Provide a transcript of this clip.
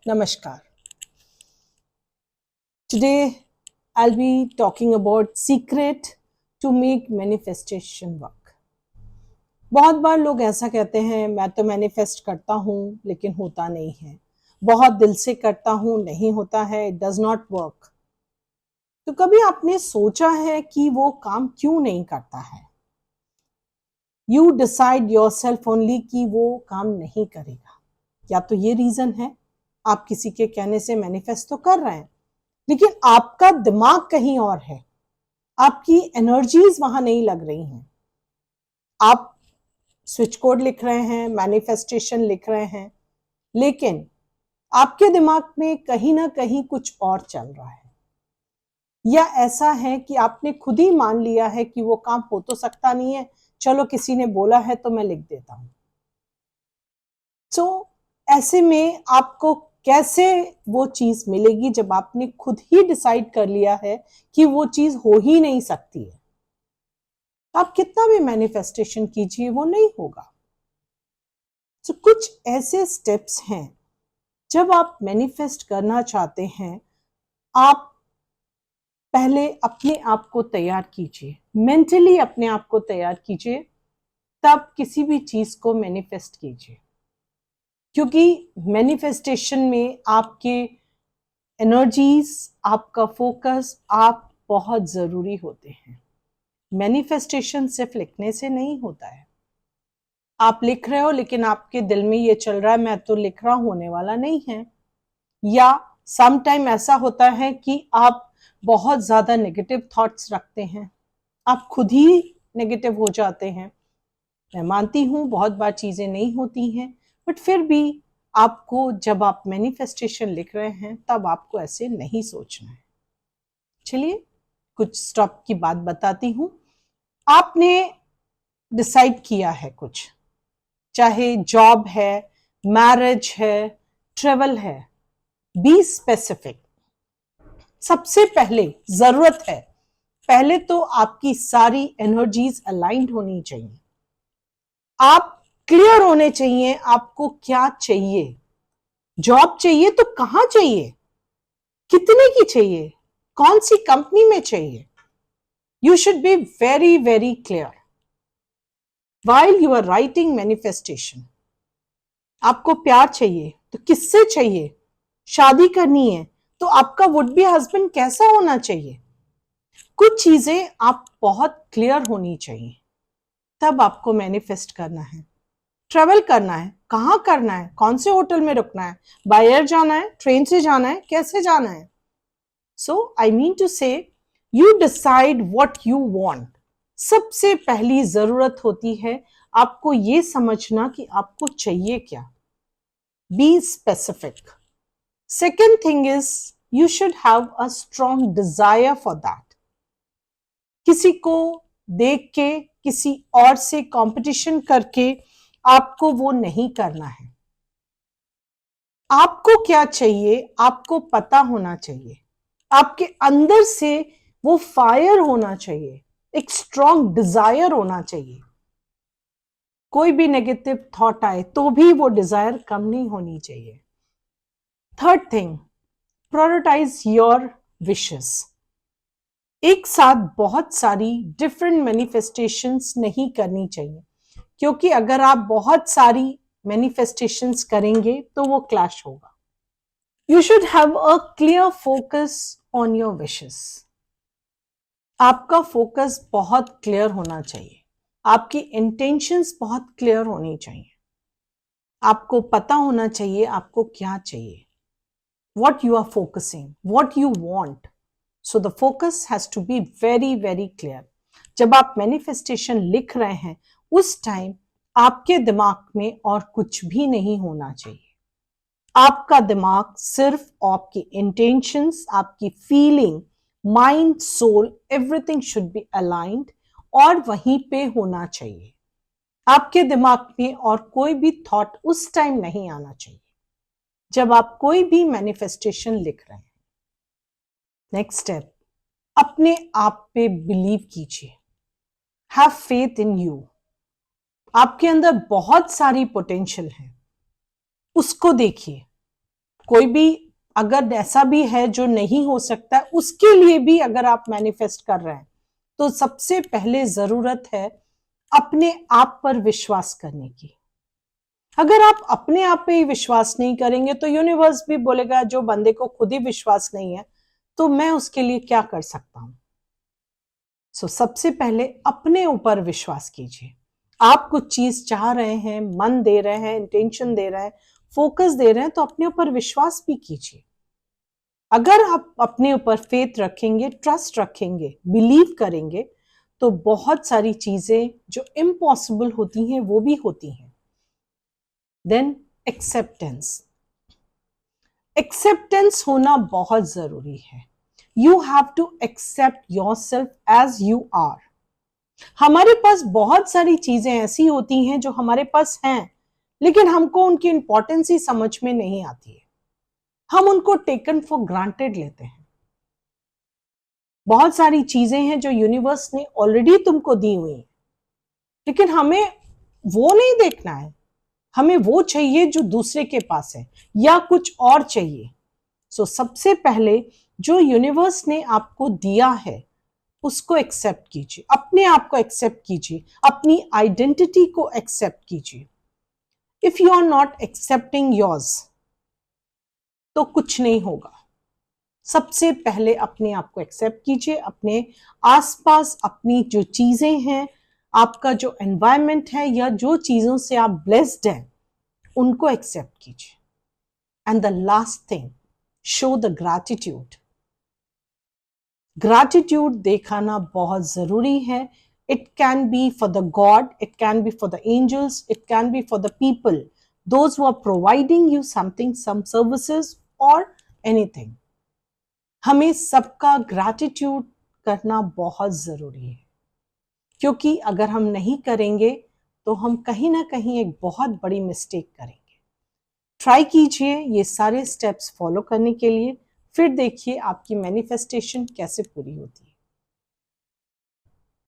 Namaskar. Today I'll be talking about secret to make manifestation work. बहुत बार लोग ऐसा कहते हैं, मैं तो मैनिफेस्ट करता हूँ लेकिन होता नहीं है, बहुत दिल से करता हूँ नहीं होता है, इट डज नॉट वर्क। तो कभी आपने सोचा है कि वो काम क्यों नहीं करता है? यू डिसाइड योरसेल्फ ओनली कि वो काम नहीं करेगा। या तो ये रीजन है, आप किसी के कहने से मैनिफेस्ट तो कर रहे हैं लेकिन आपका दिमाग कहीं और है, आपकी एनर्जीज वहां नहीं लग रही हैं। आप स्विच कोड लिख रहे हैं, मैनिफेस्टेशन लिख रहे हैं, लेकिन आपके दिमाग में कहीं ना कहीं कुछ और चल रहा है। या ऐसा है कि आपने खुद ही मान लिया है कि वो काम हो तो सकता नहीं है, चलो किसी ने बोला है तो मैं लिख देता हूं। तो ऐसे में आपको कैसे वो चीज मिलेगी जब आपने खुद ही डिसाइड कर लिया है कि वो चीज हो ही नहीं सकती है? आप कितना भी मैनिफेस्टेशन कीजिए वो नहीं होगा। तो कुछ ऐसे स्टेप्स हैं, जब आप मैनिफेस्ट करना चाहते हैं, आप पहले अपने आप को तैयार कीजिए, मेंटली अपने आप को तैयार कीजिए, तब किसी भी चीज को मैनिफेस्ट कीजिए। क्योंकि मैनिफेस्टेशन में आपके एनर्जीज, आपका फोकस, आप बहुत जरूरी होते हैं। मैनिफेस्टेशन सिर्फ लिखने से नहीं होता है। आप लिख रहे हो लेकिन आपके दिल में ये चल रहा है, मैं तो लिख रहा हूं, होने वाला नहीं है। या सम टाइम ऐसा होता है कि आप बहुत ज्यादा नेगेटिव थॉट्स रखते हैं, आप खुद ही नेगेटिव हो जाते हैं। मैं मानती हूं बहुत बार चीजें नहीं होती हैं, बट फिर भी आपको, जब आप मैनिफेस्टेशन लिख रहे हैं, तब आपको ऐसे नहीं सोचना है। चलिए कुछ स्टॉप की बात बताती हूं। आपने डिसाइड किया है कुछ, चाहे जॉब है, मैरिज है, ट्रेवल है, बी स्पेसिफिक। सबसे पहले जरूरत है, पहले तो आपकी सारी एनर्जीज अलाइंड होनी चाहिए। आप क्लियर होने चाहिए आपको क्या चाहिए। जॉब चाहिए तो कहां चाहिए, कितने की चाहिए, कौन सी कंपनी में चाहिए। You should be very very clear while you are writing manifestation. आपको प्यार चाहिए तो किससे चाहिए? शादी करनी है तो आपका वुड बी हस्बैंड कैसा होना चाहिए? कुछ चीजें आप बहुत क्लियर होनी चाहिए, तब आपको मैनिफेस्ट करना है। ट्रेवल करना है, कहाँ करना है, कौन से होटल में रुकना है, बाय एयर जाना है, ट्रेन से जाना है, कैसे जाना है। सो आई मीन टू से, you decide what you want. सबसे पहली जरूरत होती है आपको ये समझना कि आपको चाहिए क्या। Be specific. Second thing is, you should have a strong desire for that. किसी को देख के, किसी और से कंपटीशन करके आपको वो नहीं करना है। आपको क्या चाहिए आपको पता होना चाहिए, आपके अंदर से वो फायर होना चाहिए, एक स्ट्रॉन्ग डिजायर होना चाहिए। कोई भी नेगेटिव थॉट आए तो भी वो डिजायर कम नहीं होनी चाहिए। Third thing, prioritize your wishes. एक साथ बहुत सारी डिफरेंट मैनिफेस्टेशंस नहीं करनी चाहिए, क्योंकि अगर आप बहुत सारी मैनिफेस्टेशंस करेंगे तो वो क्लैश होगा। You should have a clear focus on your wishes. आपका फोकस बहुत क्लियर होना चाहिए, आपकी इंटेंशंस बहुत क्लियर होनी चाहिए। आपको पता होना चाहिए आपको क्या चाहिए, what you are focusing, what you want. So the focus has to be very very clear. जब आप मैनिफेस्टेशन लिख रहे हैं, उस टाइम आपके दिमाग में और कुछ भी नहीं होना चाहिए। आपका दिमाग सिर्फ आपकी इंटेंशंस, आपकी feeling, mind, soul, everything should be aligned और वहीं पे होना चाहिए। आपके दिमाग में और कोई भी थॉट उस टाइम नहीं आना चाहिए जब आप कोई भी मैनिफेस्टेशन लिख रहे हैं। नेक्स्ट स्टेप, अपने आप पे बिलीव कीजिए। Have faith in you. आपके अंदर बहुत सारी पोटेंशियल है, उसको देखिए, कोई भी अगर ऐसा भी है जो नहीं हो सकता है, उसके लिए भी अगर आप मैनिफेस्ट कर रहे हैं, तो सबसे पहले जरूरत है अपने आप पर विश्वास करने की। अगर आप अपने आप पे ही विश्वास नहीं करेंगे तो यूनिवर्स भी बोलेगा जो बंदे को खुद ही विश्वास नहीं है तो मैं उसके लिए क्या कर सकता हूं। सबसे पहले अपने ऊपर विश्वास कीजिए। आप कुछ चीज चाह रहे हैं, मन दे रहे हैं, इंटेंशन दे रहे हैं, फोकस दे रहे हैं, तो अपने ऊपर विश्वास भी कीजिए। अगर आप अपने ऊपर फेथ रखेंगे, ट्रस्ट रखेंगे, बिलीव करेंगे, तो बहुत सारी चीजें जो इम्पॉसिबल होती हैं वो भी होती हैं। देन एक्सेप्टेंस, एक्सेप्टेंस होना बहुत जरूरी है। You have to accept yourself as you are. हमारे पास बहुत सारी चीजें ऐसी होती हैं जो हमारे पास हैं, लेकिन हमको उनकी इंपॉर्टेंस ही समझ में नहीं आती है। हम उनको टेकन फॉर ग्रांटेड लेते हैं। बहुत सारी चीजें हैं जो यूनिवर्स ने ऑलरेडी तुमको दी हुई हैं, लेकिन हमें वो नहीं देखना है। हमें वो चाहिए जो दूसरे के पास है, या कुछ और चाहिए। सबसे पहले जो यूनिवर्स ने आपको दिया है उसको एक्सेप्ट कीजिए, अपने आप को एक्सेप्ट कीजिए, अपनी आइडेंटिटी को एक्सेप्ट कीजिए। If you are not accepting yours तो कुछ नहीं होगा। सबसे पहले अपने आप को एक्सेप्ट कीजिए, अपने आसपास अपनी जो चीजें हैं, आपका जो एनवायरनमेंट है, या जो चीजों से आप ब्लेस्ड हैं, उनको एक्सेप्ट कीजिए। And the last thing, show the gratitude. Gratitude दिखाना बहुत जरूरी है। It can be for the god, it can be for the angels, it can be for the people those who are providing you something, some services और anything. हमें सबका gratitude करना बहुत जरूरी है, क्योंकि अगर हम नहीं करेंगे तो हम कहीं ना कहीं एक बहुत बड़ी मिस्टेक करेंगे। ट्राई कीजिए ये सारे स्टेप्स फॉलो करने के लिए, फिर देखिए आपकी मैनिफेस्टेशन कैसे पूरी होती है।